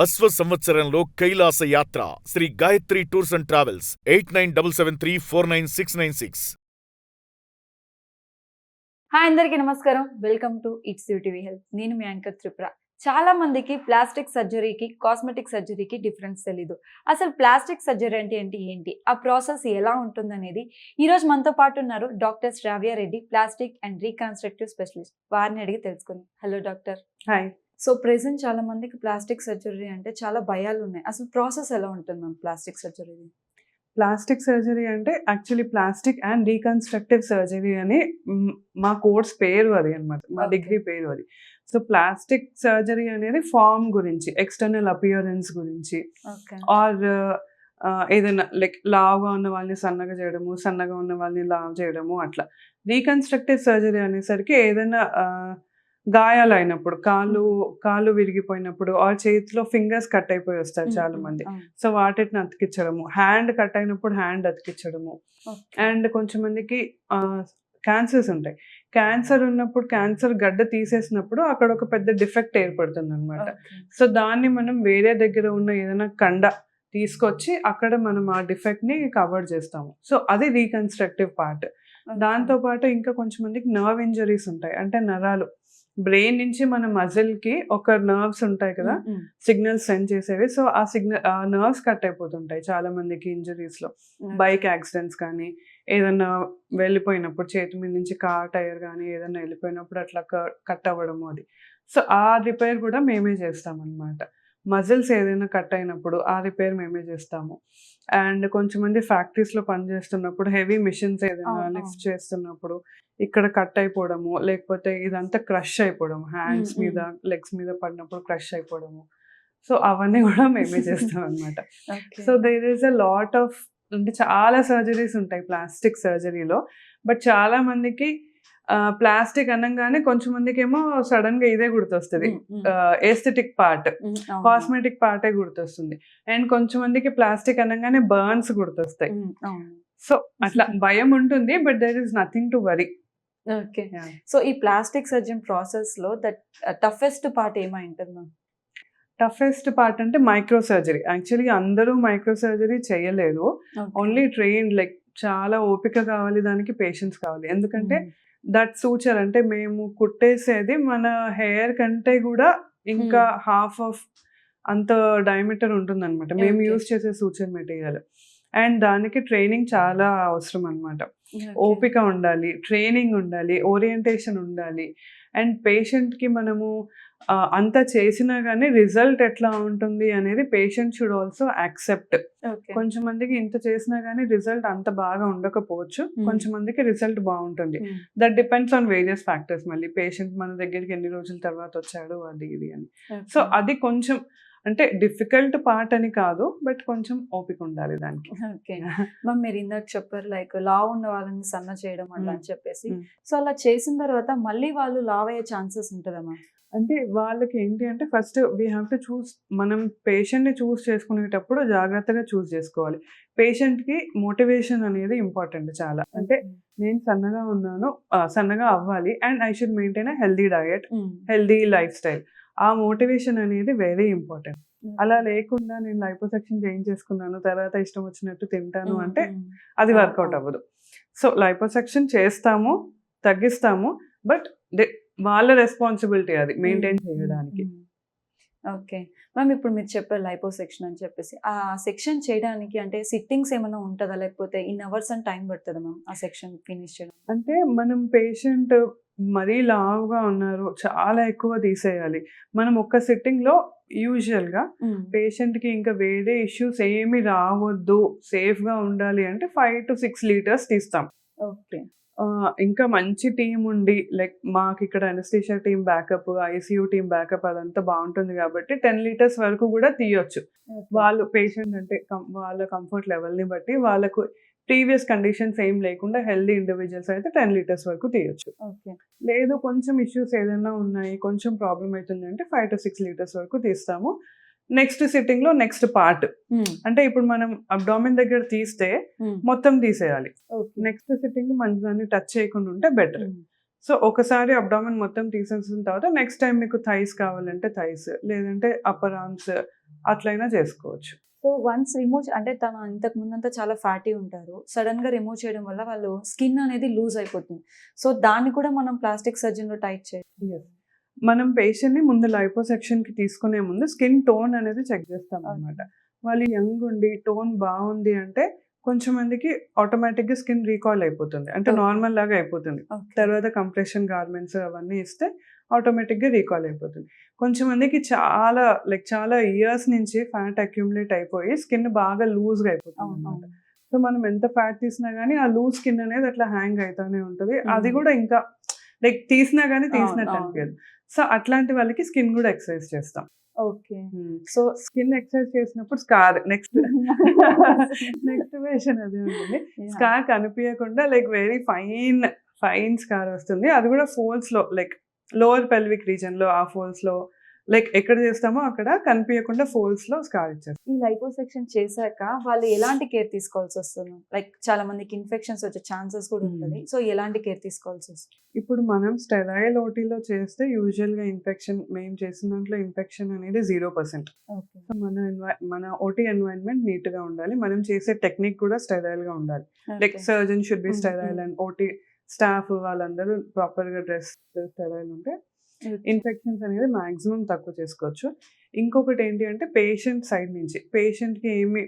అశ్వ సంవత్సరంలో కైలాస యాత్ర Shri Gayatri tours and travels 8977349696. Hi అందరికీ నమస్కారం. Welcome to its TV health. నేను మీ యాంకర్ త్రిపుర. చాలా మందికి ప్లాస్టిక్ సర్జరీకి కాస్మెటిక్ సర్జరీకి డిఫరెన్స్ తెలీదు. అసలు ప్లాస్టిక్ సర్జరీ అంటే ఏంటి, ఆ ప్రాసెస్ ఎలా ఉంటుందనేది ఈరోజు మనతో పాటు ఉన్నారు doctor Shravya Reddy, plastic and reconstructive specialist. వారిని అడిగి తెలుసుకుందాం. Hello doctor. Hi. So present చాలా మందికి ప్లాస్టిక్ సర్జరీ అంటే చాలా భయాలు ఉన్నాయి. అసలు ప్రాసెస్ ఎలా ఉంటుంది ma'am plastic surgery? Plastic surgery అంటే actually plastic and reconstructive surgery అని మా కోర్స్ పేరు అది అనమాట, మా డిగ్రీ పేరు అది. సో ప్లాస్టిక్ సర్జరీ అనేది ఫార్మ్ గురించి, ఎక్స్టర్నల్ అపియరెన్స్ గురించి, ఆర్ ఏదైనా లైక్ లావుగా ఉన్న వాళ్ళని సన్నగా చేయడము, సన్నగా ఉన్న వాళ్ళని లావు చేయడము అట్లా. రీకన్స్ట్రక్టివ్ సర్జరీ అనేసరికి ఏదైనా గాయాలు అయినప్పుడు, కాళ్ళు విరిగిపోయినప్పుడు, ఆ చేతిలో ఫింగర్స్ కట్ అయిపోయి వస్తారు చాలా మంది. సో వాటిని అతికించడము, హ్యాండ్ కట్ అయినప్పుడు హ్యాండ్ అతికించడము. అండ్ కొంచెం మందికి క్యాన్సర్స్ ఉంటాయి. క్యాన్సర్ ఉన్నప్పుడు, క్యాన్సర్ గడ్డ తీసేసినప్పుడు అక్కడ ఒక పెద్ద డిఫెక్ట్ ఏర్పడుతుంది అనమాట. సో దాన్ని మనం వేరే దగ్గర ఉన్న ఏదైనా కండ తీసుకొచ్చి అక్కడ మనం ఆ డిఫెక్ట్ ని కవర్ చేస్తాము. సో అది రీకన్స్ట్రక్టివ్ పార్ట్. దాంతో పాటు ఇంకా కొంచెం మందికి నర్వ్ ఇంజరీస్ ఉంటాయి. అంటే నరాలు, బ్రెయిన్ నుంచి మన మజిల్ కి ఒక నర్వ్స్ ఉంటాయి కదా, సిగ్నల్స్ సెండ్ చేసేవి. సో ఆ నర్వ్స్ కట్ అయిపోతుంటాయి చాలా మందికి ఇంజరీస్ లో. బైక్ యాక్సిడెంట్స్ కానీ, ఏదన్నా వెళ్ళిపోయినప్పుడు చేతి మీద నుంచి కార్ టైర్ కానీ ఏదన్నా వెళ్ళిపోయినప్పుడు అట్లా కట్ అవ్వడము అది. సో ఆ రిపేర్ కూడా మేమే చేస్తాం అనమాట. మజిల్స్ ఏదైనా కట్ అయినప్పుడు ఆ రిపేర్ మేమే చేస్తాము. అండ్ కొంచెం మంది ఫ్యాక్టరీస్ లో పనిచేస్తున్నప్పుడు హెవీ మిషన్స్ ఏదైనా లిఫ్ట్ చేస్తున్నప్పుడు ఇక్కడ కట్ అయిపోవడము, లేకపోతే ఇదంతా క్రష్ అయిపోవడం, హ్యాండ్స్ మీద లెగ్స్ మీద పడినప్పుడు క్రష్ అయిపోవడము. సో అవన్నీ కూడా మేమే చేస్తాం అనమాట. So there is a lot of, అంటే చాలా సర్జరీస్ ఉంటాయి ప్లాస్టిక్ సర్జరీలో. బట్ చాలా మందికి ప్లాస్టిక్ అనగానే కొంచెం మందికి ఏమో సడన్ గా ఇదే గుర్తొస్తుంది, ఎస్థెటిక్ పార్ట్, కాస్మెటిక్ పార్టే గుర్తొస్తుంది. అండ్ కొంచెం మందికి ప్లాస్టిక్ అనగానే బర్న్స్ గుర్తొస్తాయి. సో అట్లా భయం ఉంటుంది, but there is nothing to worry. Okay. So ఈ ప్లాస్టిక్ సర్జన్ ప్రాసెస్ లో టఫెస్ట్ పార్ట్ ఏమై ఉంటుంది? టఫెస్ట్ పార్ట్ అంటే మైక్రో సర్జరీ. యాక్చువల్లీ అందరూ మైక్రో సర్జరీ చేయలేరు. ఓన్లీ ట్రైన్డ్, లైక్ చాలా ఓపిక కావాలి దానికి, పేషెన్స్ కావాలి. ఎందుకంటే దట్ సూచర్ అంటే మేము కుట్టేసేది మన హెయిర్ కంటే కూడా ఇంకా హాఫ్ ఆఫ్ అంత డయామీటర్ ఉంటుంది అనమాట మేము యూజ్ చేసే సూచర్ మెటీరియల్. అండ్ దానికి ట్రైనింగ్ చాలా అవసరం అనమాట. ఓపిక ఉండాలి, ట్రైనింగ్ ఉండాలి, ఓరియంటేషన్ ఉండాలి. అండ్ పేషెంట్కి మనము అంత చేసినా కానీ రిజల్ట్ ఎట్లా ఉంటుంది అనేది పేషెంట్ షుడ్ ఆల్సో యాక్సెప్ట్. కొంచెం మందికి ఇంత చేసినా కానీ రిజల్ట్ అంత బాగా ఉండకపోవచ్చు, కొంచెం మందికి రిజల్ట్ బాగుంటుంది. That depends on various factors. మళ్ళీ పేషెంట్ మన దగ్గరికి ఎన్ని రోజుల తర్వాత వచ్చాడు, అది ఇది అని. సో అది కొంచెం అంటే డిఫికల్ట్ పార్ట్ అని కాదు, బట్ కొంచెం ఓపిక ఉండాలి దానికి. ఓకే మ్యామ్, మీరు ఇందాక చెప్పారు లైక్ లావ్ ఉన్న వాళ్ళని సన్న చేయడం అట్లా అని చెప్పేసి. సో అలా చేసిన తర్వాత మళ్ళీ వాళ్ళు లావ్ అయ్యే ఛాన్సెస్ ఉంటుందా మ్యామ్? అంటే వాళ్ళకి ఏంటి అంటే first we have to choose. మనం పేషెంట్ని చూస్ చేసుకునేటప్పుడు జాగ్రత్తగా చూస్ చేసుకోవాలి. పేషెంట్కి మోటివేషన్ అనేది ఇంపార్టెంట్ చాలా. అంటే నేను సన్నగా ఉన్నాను, సన్నగా అవ్వాలి, and I should maintain a healthy diet, healthy life style. ఆ మోటివేషన్ అనేది వెరీ ఇంపార్టెంట్. అలా లేకుండా నేను లైపోసెక్షన్ చేయించేసుకున్నాను, తర్వాత ఇష్టం వచ్చినట్టు తింటాను అంటే అది వర్కౌట్ అవ్వదు. సో లైపోసెక్షన్ చేస్తాము, తగ్గిస్తాము, బట్ వాళ్ళ రెస్పాన్సిబిలిటీ అది మెయింటైన్ చేయడానికి. ఓకే మ్యామ్, ఇప్పుడు మీరు చెప్పారు లైపోసెక్షన్ అని చెప్పేసి. ఆ సెక్షన్ చేయడానికి అంటే సిట్టింగ్స్ ఏమైనా ఉంటుందా, లేకపోతే ఇన్ అవర్స్ అని టైం పడుతుందా మ్యామ్ ఆ సెక్షన్ ఫినిష్ చేయడం? అంటే మనం పేషెంట్ మరీ లావుగా ఉన్నారు, చాలా ఎక్కువ తీసేయాలి, మనం ఒక్క సిట్టింగ్ లో యూజువల్ గా పేషెంట్ కి ఇంకా వేరే ఇష్యూస్ ఏమి రావద్దు, సేఫ్ గా ఉండాలి అంటే 5 to 6 liters తీస్తాం. ఓకే. ఇంకా మంచి టీం ఉండి, లైక్ మాకు ఇక్కడ anaesthesia team backup, ICU team backup అదంతా బాగుంటుంది కాబట్టి 10 liters వరకు కూడా తీయొచ్చు. వాళ్ళు పేషెంట్ అంటే వాళ్ళ కంఫర్ట్ లెవెల్ని బట్టి, వాళ్ళకు ప్రీవియస్ కండిషన్స్ ఏం లేకుండా హెల్దీ ఇండివిజువల్స్ అయితే 10 liters వరకు తీయొచ్చు. లేదు కొంచెం ఇష్యూస్ ఏదైనా ఉన్నాయి, కొంచెం ప్రాబ్లం అవుతుంది అంటే 5 to 6 liters వరకు తీస్తాము. నెక్స్ట్ సిట్టింగ్ లో నెక్స్ట్ పార్ట్, అంటే ఇప్పుడు మనం అబ్డామిన్ దగ్గర తీస్తే మొత్తం తీసేయాలి. నెక్స్ట్ సిట్టింగ్ మన దాన్ని టచ్ చేయకుండా ఉంటే బెటర్. సో ఒకసారి అబ్డామిన్ మొత్తం తీసేసిన తర్వాత నెక్స్ట్ టైం మీకు థైస్ కావాలంటే థైస్, లేదంటే అప్పర్ ఆర్మ్స్ అట్లయినా చేసుకోవచ్చు. సో వన్స్ రిమూవ్ అంటే తను ఇంతకు ముందంతా చాలా ఫ్యాటీ ఉంటారు, సడన్ గా రిమూవ్ చేయడం వల్ల వాళ్ళు స్కిన్ అనేది లూజ్ అయిపోతుంది. సో దాన్ని కూడా మనం ప్లాస్టిక్ సర్జన్ లో టైట్ చేయాలి. మనం పేషెంట్ని ముందు లైపోసెక్షన్కి తీసుకునే ముందు స్కిన్ టోన్ అనేది చెక్ చేస్తాం అనమాట. వాళ్ళు యంగ్ ఉండి టోన్ బాగుంది అంటే కొంచెం మందికి ఆటోమేటిక్గా స్కిన్ రీకాల్ అయిపోతుంది, అంటే నార్మల్ లాగా అయిపోతుంది. తర్వాత కంప్రెషన్ గార్మెంట్స్ అవన్నీ ఇస్తే ఆటోమేటిక్గా రీకాల్ అయిపోతుంది. కొంచెం మందికి చాలా ఇయర్స్ నుంచి ఫ్యాట్ అక్యుములేట్ అయిపోయి స్కిన్ బాగా లూజ్గా అయిపోతుంది అనమాట. సో మనం ఎంత ఫ్యాట్ తీసినా కానీ ఆ లూజ్ స్కిన్ అనేది అట్లా హ్యాంగ్ అవుతూనే ఉంటుంది. అది కూడా ఇంకా తీసినా కానీ తీసినట్టు అనిపించదు. సో అట్లాంటి వాళ్ళకి స్కిన్ కూడా ఎక్సర్సైజ్ చేస్తాం. ఓకే. సో స్కిన్ ఎక్సర్సైజ్ చేసినప్పుడు స్కార్ నెక్స్ట్ వేషన్ అది ఉంటుంది. స్కార్ కనిపించకుండా వెరీ ఫైన్ స్కార్ వస్తుంది. అది కూడా ఫోల్స్ లో లోవర్ పెల్విక్ రీజన్ లో, ఆ ఫోల్స్ లో ఎక్కడ చేస్తామో అక్కడ కనిపించకుండా ఫోల్స్ లో స్కార్ ఇచ్చేస్తాం. ఈ లైపోసెక్షన్ చేశాక వాళ్ళు ఎలాంటి కేర్ తీసుకోవాల్సి వస్తుంది? చాలా మందికి ఇన్ఫెక్షన్స్ వచ్చే ఛాన్సెస్ కూడా ఉంటుంది. సో ఎలాంటి కేర్ తీసుకోవాల్సి వస్తుంది? ఇప్పుడు మనం స్టెరైల్ ఓటీలో చేస్తే యూజువల్ గా ఇన్ఫెక్షన్, మేము చేసిన దాంట్లో ఇన్ఫెక్షన్ అనేది 0%. సో మన ఓటీ ఎన్వైరన్మెంట్ నీట్ గా ఉండాలి. మనం చేసే టెక్నిక్ కూడా స్టెరైల్ గా ఉండాలి. Surgeon should be sterile and OT staff వాళ్ళందరూ ప్రాపర్ గా డ్రెస్ స్టెరైల్ ఉంటే ఇన్ఫెక్షన్స్ అనేది మాక్సిమం తక్కువ చేసుకోవచ్చు. ఇంకొకటి ఏంటి అంటే పేషెంట్ సైడ్ నుంచి పేషెంట్కి ఏమి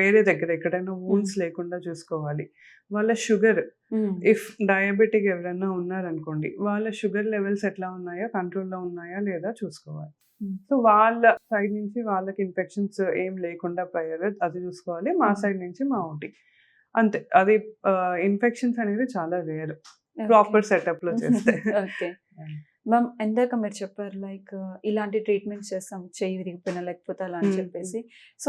వేరే దగ్గర ఎక్కడైనా వూన్స్ లేకుండా చూసుకోవాలి. వాళ్ళ షుగర్, ఇఫ్ డయాబెటిక్ ఎవరైనా ఉన్నారనుకోండి, వాళ్ళ షుగర్ లెవెల్స్ ఎట్లా ఉన్నాయో, కంట్రోల్లో ఉన్నాయా లేదా చూసుకోవాలి. సో వాళ్ళ సైడ్ నుంచి వాళ్ళకి ఇన్ఫెక్షన్స్ ఏం లేకుండా అది చూసుకోవాలి. మా సైడ్ నుంచి మా ఓటీ అంతే. అది ఇన్ఫెక్షన్స్ అనేది చాలా రేర్ ప్రాపర్ సెటప్ లో చేస్తే. ఓకే మ్యామ్, ఎందాక మీరు చెప్పారు ఇలాంటి ట్రీట్మెంట్స్ చేస్తాం, చెయ్యి విరిగిపోయినా లేకపోతే అలా అని చెప్పేసి. సో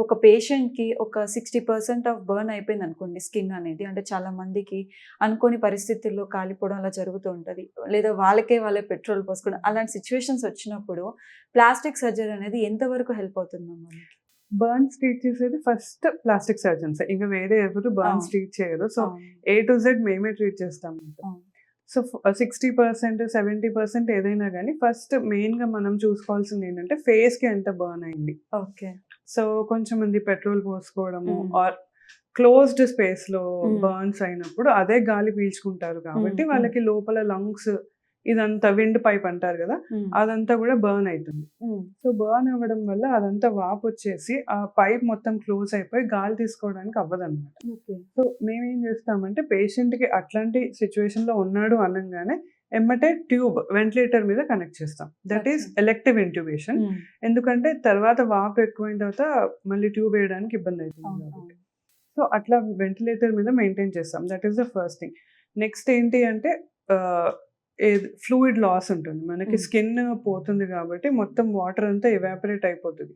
ఒక పేషెంట్కి ఒక 60% ఆఫ్ బర్న్ అయిపోయింది అనుకోండి స్కిన్ అనేది, అంటే చాలా మందికి అనుకోని పరిస్థితుల్లో కాలిపోవడం అలా జరుగుతూ ఉంటుంది, లేదా వాళ్ళే పెట్రోల్ పోసుకోవడం, అలాంటి సిచ్యువేషన్స్ వచ్చినప్పుడు ప్లాస్టిక్ సర్జరీ అనేది ఎంతవరకు హెల్ప్ అవుతుంది మనకి? బర్న్స్ ట్రీట్ చేసేది ఫస్ట్ ప్లాస్టిక్ సర్జన్స్, ఇంకా వేరే ఎవరు బర్న్స్ ట్రీట్ చేయరు. సో A to Z మేమే ట్రీట్ చేస్తాం. సో 60%, 70% ఏదైనా కానీ ఫస్ట్ మెయిన్గా మనం చూసుకోవాల్సింది ఏంటంటే ఫేస్కి ఎంత బర్న్ అయింది. ఓకే. సో కొంచెం మంది పెట్రోల్ పోసుకోవడము ఆర్ క్లోజ్డ్ స్పేస్లో బర్న్స్ అయినప్పుడు అదే గాలి పీల్చుకుంటారు కాబట్టి వాళ్ళకి లోపల లంగ్స్ ఇదంతా విండ్ పైప్ అంటారు కదా, అదంతా కూడా బర్న్ అవుతుంది. సో బర్న్ అవ్వడం వల్ల అదంతా వాపు వచ్చేసి ఆ పైప్ మొత్తం క్లోజ్ అయిపోయి గాలి తీసుకోవడానికి అవ్వదన్నమాట. సో మేమేం చేస్తామంటే పేషెంట్కి అట్లాంటి సిచ్యువేషన్లో ఉన్నాడు అనగానే ఎమ్మటే ట్యూబ్ వెంటిలేటర్ మీద కనెక్ట్ చేస్తాం. That is elective intubation. ఎందుకంటే తర్వాత వాపు ఎక్కువైన తర్వాత మళ్ళీ ట్యూబ్ వేయడానికి ఇబ్బంది అవుతుంది కాబట్టి. సో అట్లా వెంటిలేటర్ మీద మెయింటైన్ చేస్తాం. That is the first thing. Next ఏంటి అంటే ఫ్లూయిడ్ లాస్ ఉంటుంది మనకి. స్కిన్ పోతుంది కాబట్టి మొత్తం వాటర్ అంతా ఎవాపరేట్ అయిపోతుంది.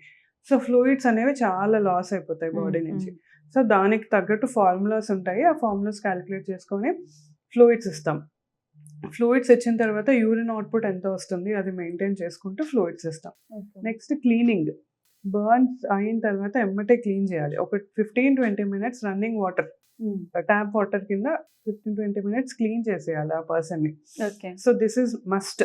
సో ఫ్లూయిడ్స్ అనేవి చాలా లాస్ అయిపోతాయి బాడీ నుంచి. సో దానికి తగ్గట్టు ఫార్ములాస్ ఉంటాయి. ఆ ఫార్ములాస్ క్యాలిక్యులేట్ చేసుకొని ఫ్లూయిడ్స్ ఇస్తాం. ఫ్లూయిడ్స్ ఇచ్చిన తర్వాత యూరిన్ అవుట్పుట్ ఎంత వస్తుంది అది మెయింటైన్ చేసుకుంటూ ఫ్లూయిడ్స్ ఇస్తాం. Next cleaning. బర్న్స్ అయిన తర్వాత ఎమ్మటే క్లీన్ చేయాలి. ఒక 15-20 minutes running water, tap water కింద 15-20 minutes క్లీన్ చేసేయాలి ఆ పర్సన్ని. So this is must.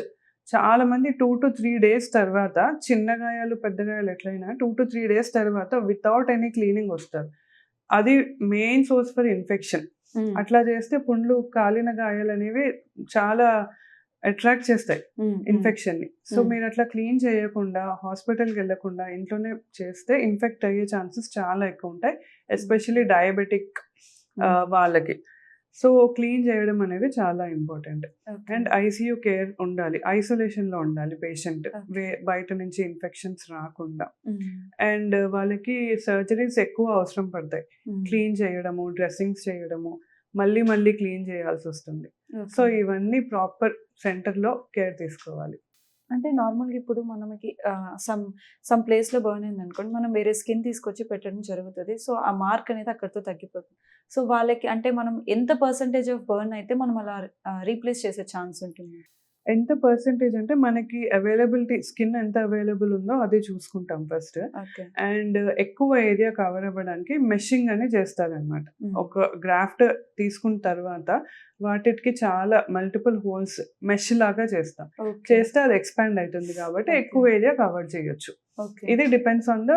చాలా మంది 2 to 3 days తర్వాత, చిన్న గాయాలు పెద్ద గాయాలు ఎట్లయినా 2 to 3 days తర్వాత వితౌట్ ఎనీ క్లీనింగ్ వస్తారు. అది మెయిన్ సోర్స్ ఫర్ ఇన్ఫెక్షన్. అట్లా చేస్తే పుండ్లు, కాలిన గాయాలు అనేవి చాలా అట్రాక్ట్ చేస్తాయి ఇన్ఫెక్షన్ ని. సో మీరు అట్లా క్లీన్ చేయకుండా హాస్పిటల్కి వెళ్ళకుండా ఇంట్లోనే చేస్తే ఇన్ఫెక్ట్ అయ్యే ఛాన్సెస్ చాలా ఎక్కువ ఉంటాయి, ఎస్పెషల్లీ డయాబెటిక్ వాళ్ళకి. సో క్లీన్ చేయడం అనేది చాలా ఇంపార్టెంట్. అండ్ ఐసీయూ కేర్ ఉండాలి, ఐసోలేషన్లో ఉండాలి పేషెంట్, బయట నుంచి ఇన్ఫెక్షన్స్ రాకుండా. అండ్ వాళ్ళకి సర్జరీస్ ఎక్కువ అవసరం పడతాయి. క్లీన్ చేయడము, డ్రెస్సింగ్స్ చేయడము, మళ్ళీ క్లీన్ చేయాల్సి వస్తుంది. సో ఇవన్నీ ప్రాపర్ సెంటర్లో కేర్ తీసుకోవాలి. అంటే నార్మల్గా ఇప్పుడు మనకి సమ్ ప్లేస్లో బర్న్ అయింది అనుకోండి, మనం వేరే స్కిన్ తీసుకొచ్చి పెట్టడం జరుగుతుంది. సో ఆ మార్క్ అనేది అక్కడితో తగ్గిపోతుంది. సో వాళ్ళకి అంటే మనం ఎంత పర్సంటేజ్ ఆఫ్ బర్న్ అయితే మనం అలా రీప్లేస్ చేసే ఛాన్స్ ఉంటుంది? ఎంత పర్సెంటేజ్ అంటే మనకి అవైలబిలిటీ, స్కిన్ ఎంత అవైలబుల్ ఉందో అది చూసుకుంటాం ఫస్ట్. అండ్ ఎక్కువ ఏరియా కవర్ అవ్వడానికి మెషింగ్ అని చేస్తారనమాట. ఒక గ్రాఫ్ట్ తీసుకున్న తర్వాత వాటికి చాలా మల్టిపుల్ హోల్స్ మెష్ లాగా చేస్తాం. ఓకే. చేస్తే అది ఎక్స్పాండ్ అవుతుంది కాబట్టి Okay. ఎక్కువ ఏరియా కవర్ చేయొచ్చు. ఓకే. ఇది depends on the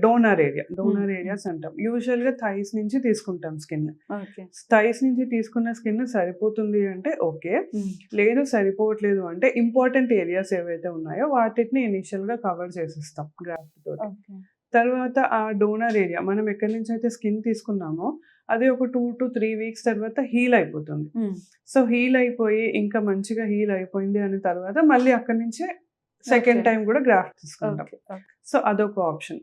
donor area. Donor Hmm. Areas అంటాం. యూజువల్ గా థైస్ నుంచి తీసుకుంటాం స్కిన్. ఓకే. థైస్ నుంచి తీసుకున్న స్కిన్ సరిపోతుంది అంటే ఓకే, ఉమ్. లేదు సరిపోవట్లేదు అంటే ఇంపార్టెంట్ ఏరియాస్ ఏవైతే ఉన్నాయో వాటిని ఇనిషియల్ గా కవర్ చేసిస్తాం గ్రాఫ్ట్ తోటి. ఓకే. తర్వాత ఆ డోనర్ ఏరియా మనం ఎక్కడి నుంచి అయితే స్కిన్ తీసుకున్నామో అది ఒక 2 to 3 వీక్స్ తర్వాత హీల్ అయిపోతుంది. ఉమ్. సో హీల్ అయిపోయి ఇంకా మంచిగా హీల్ అయిపోయింది అని తర్వాత మళ్ళీ అక్కడి నుంచే సెకండ్ Okay. టైం కూడా గ్రాఫ్ట్ తీసుకుంటాం. ఓకే. ఓకే. సో అదొక ఆప్షన్.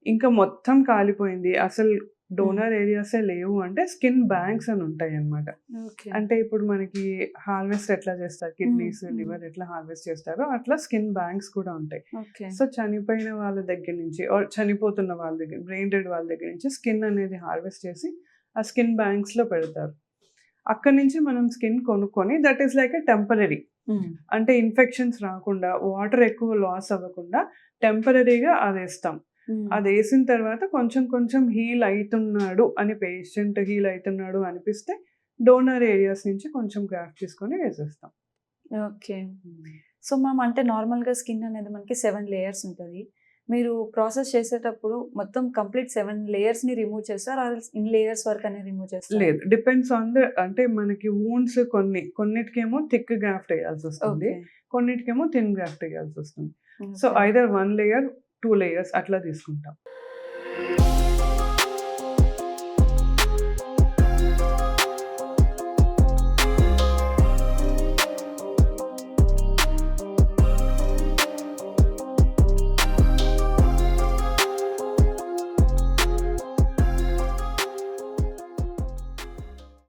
ఇంకా మొత్తం కాలిపోయింది అసలు డోనర్ ఏరియాసే లేవు అంటే స్కిన్ బ్యాంక్స్ అని ఉంటాయి అన్నమాట. ఓకే. అంటే ఇప్పుడు మనకి హార్వెస్ట్ ఎట్లా చేస్తారు, కిడ్నీస్ Mm. లివర్ ఎట్లా హార్వెస్ట్ చేస్తారో అట్లా స్కిన్ బ్యాంక్స్ కూడా ఉంటాయి. ఓకే. సో చనిపోయిన వాళ్ళ దగ్గర నుంచి or చనిపోతున్న వాళ్ళ దగ్గర బ్రెయిన్ డెడ్ వాళ్ళ దగ్గర నుంచి స్కిన్ అనేది హార్వెస్ట్ చేసి ఆ స్కిన్ బ్యాంక్స్ లో పెడతారు. అక్కడి నుంచి మనం స్కిన్ కొనుక్కొని that is like a temporary, um. అంటే ఇన్ఫెక్షన్స్ రాకుండా వాటర్ ఎక్కువ లాస్ అవ్వకుండా టెంపరరీగా అది వేస్తాం. ఉమ్. అది వేసిన తర్వాత కొంచెం కొంచెం హీల్ అవుతున్నాడు అని పేషెంట్ హీల్ అవుతున్నాడు అనిపిస్తే డోనర్ ఏరియాస్ నుంచి కొంచెం గ్రాఫ్ట్ తీసుకొని వేసేస్తాం. ఓకే. సో మ్యామ్, అంటే నార్మల్గా స్కిన్ అనేది మనకి 7 లేయర్స్ ఉంటుంది. మీరు ప్రాసెస్ చేసేటప్పుడు మొత్తం కంప్లీట్ 7 లేయర్స్ని రిమూవ్ చేస్తారు, ఇన్ లేయర్స్ వరకు అనేది రిమూవ్ చేస్తారు? లేదు, డిపెండ్స్ ఆన్ ద అంటే మనకి వూండ్స్ కొన్నిటికేమో థిక్ గ్రాఫ్ట్ వేయాల్సి వస్తుంది, ఓకే. కొన్నిటికేమో థిన్ గ్రాఫ్ట్ వేయాల్సి వస్తుంది. So okay. Either 1 layer 2 layers అట్లా తీసుకుంటాం.